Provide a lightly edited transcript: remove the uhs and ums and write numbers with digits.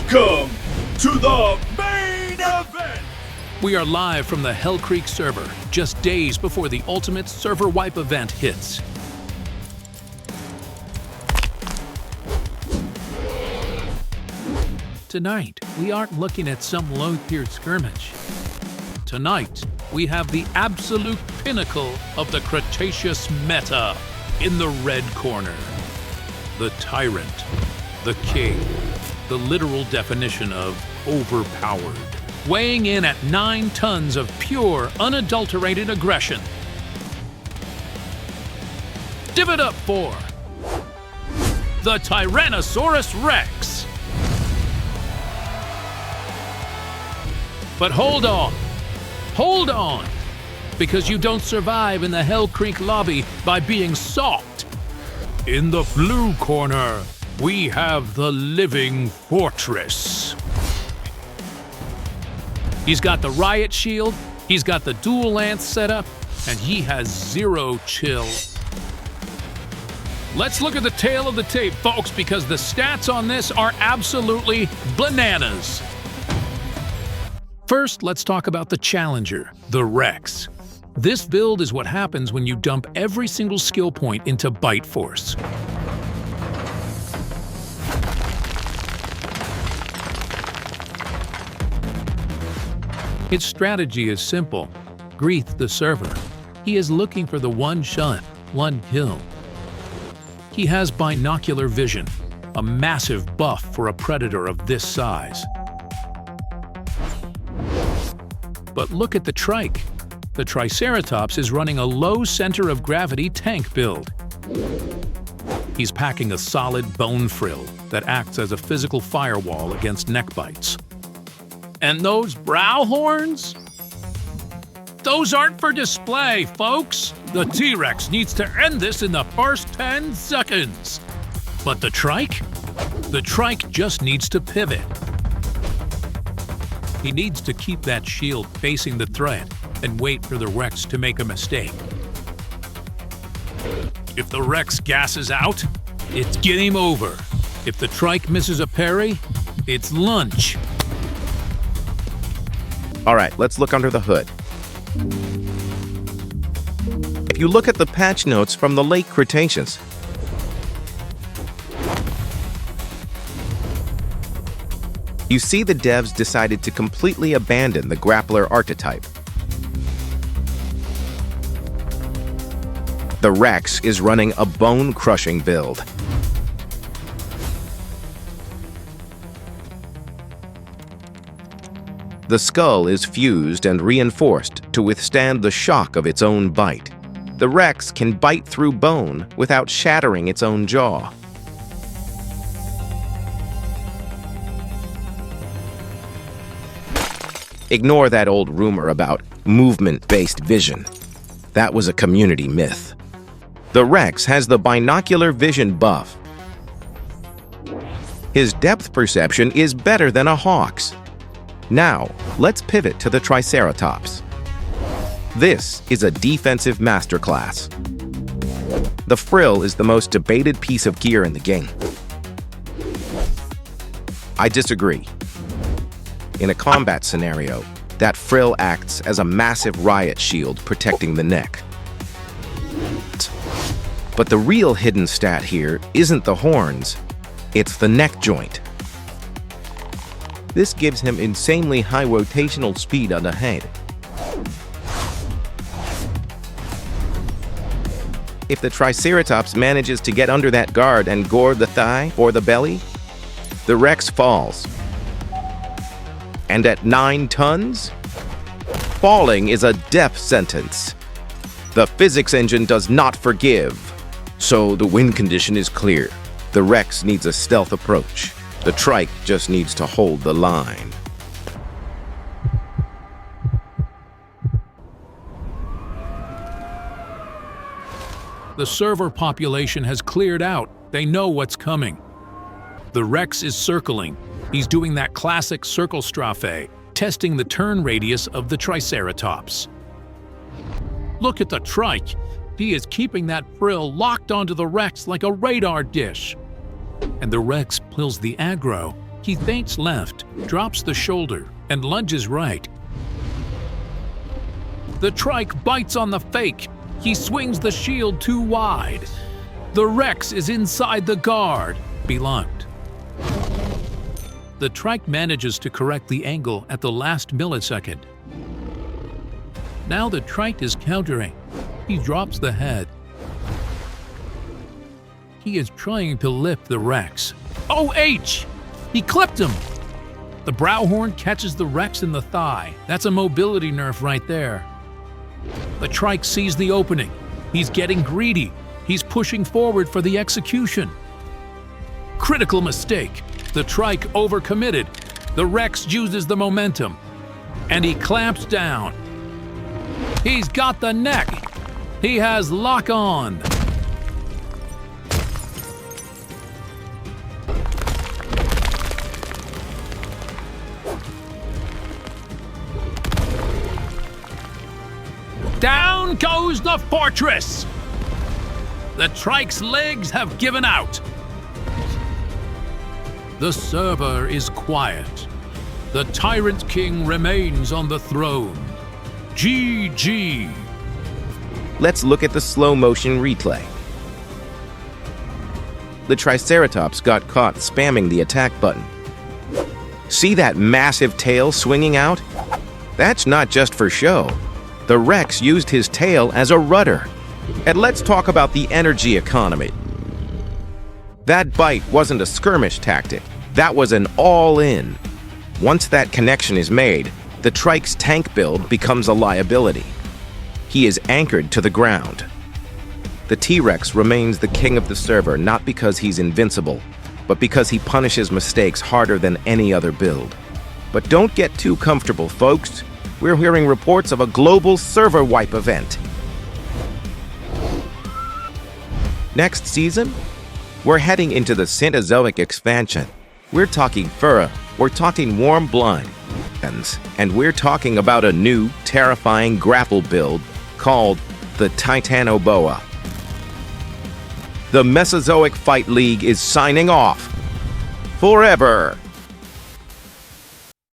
Welcome to the main event! We are live from the Hell Creek server, just days before the ultimate server wipe event hits. Tonight, we aren't looking at some low-tier skirmish. Tonight, we have the absolute pinnacle of the Cretaceous Meta in the red corner. The tyrant, the king, the literal definition of overpowered, weighing in at 9 tons of pure, unadulterated aggression. Give it up for the Tyrannosaurus Rex. But hold on, because you don't survive in the Hell Creek lobby by being soft. In the blue corner, we have the living fortress. He's got the riot shield, he's got the dual lance setup, and he has zero chill. Let's look at the tail of the tape, folks, because the stats on this are absolutely bananas. First, let's talk about the challenger, the Rex. This build is what happens when you dump every single skill point into bite force. Its strategy is simple. Greeth, the server. He is looking for the one shot, one kill. He has binocular vision, a massive buff for a predator of this size. But look at the Trike. The Triceratops is running a low center of gravity tank build. He's packing a solid bone frill that acts as a physical firewall against neck bites. And those brow horns? Those aren't for display, folks! The T-Rex needs to end this in the first 10 seconds. But the Trike? The Trike just needs to pivot. He needs to keep that shield facing the threat and wait for the Rex to make a mistake. If the Rex gasses out, it's game over. If the Trike misses a parry, it's lunch. All right, let's look under the hood. If you look at the patch notes from the late Cretaceous, you see the devs decided to completely abandon the grappler archetype. The Rex is running a bone-crushing build. The skull is fused and reinforced to withstand the shock of its own bite. The Rex can bite through bone without shattering its own jaw. Ignore that old rumor about movement-based vision. That was a community myth. The Rex has the binocular vision buff. His depth perception is better than a hawk's. Now, let's pivot to the Triceratops. This is a defensive masterclass. The frill is the most debated piece of gear in the game. I disagree. In a combat scenario, that frill acts as a massive riot shield protecting the neck. But the real hidden stat here isn't the horns, it's the neck joint. This gives him insanely high rotational speed on the head. If the Triceratops manages to get under that guard and gore the thigh or the belly, the Rex falls. And at 9 tons, falling is a death sentence. The physics engine does not forgive, so the win condition is clear. The Rex needs a stealth approach. The Trike just needs to hold the line. The server population has cleared out. They know what's coming. The Rex is circling. He's doing that classic circle strafe, testing the turn radius of the Triceratops. Look at the Trike. He is keeping that frill locked onto the Rex like a radar dish. And the Rex pulls the aggro. He feints left, drops the shoulder, and lunges right. The Trike bites on the fake. He swings the shield too wide. The Rex is inside the guard, belocked. The Trike manages to correct the angle at the last millisecond. Now the Trike is countering. He drops the head. He is trying to lift the Rex. OH! He clipped him! The brow horn catches the Rex in the thigh. That's a mobility nerf right there. The Trike sees the opening. He's getting greedy. He's pushing forward for the execution. Critical mistake. The Trike overcommitted. The Rex uses the momentum. And he clamps down. He's got the neck. He has lock on. Down goes the fortress! The Trike's legs have given out. The server is quiet. The Tyrant King remains on the throne. GG. Let's look at the slow-motion replay. The Triceratops got caught spamming the attack button. See that massive tail swinging out? That's not just for show. The Rex used his tail as a rudder. And let's talk about the energy economy. That bite wasn't a skirmish tactic. That was an all-in. Once that connection is made, the Trike's tank build becomes a liability. He is anchored to the ground. The T-Rex remains the king of the server not because he's invincible, but because he punishes mistakes harder than any other build. But don't get too comfortable, folks. We're hearing reports of a global server wipe event. Next season, we're heading into the Cenozoic expansion. We're talking fur, we're talking warm blood, and we're talking about a new, terrifying grapple build called the Titanoboa. The Mesozoic Fight League is signing off forever.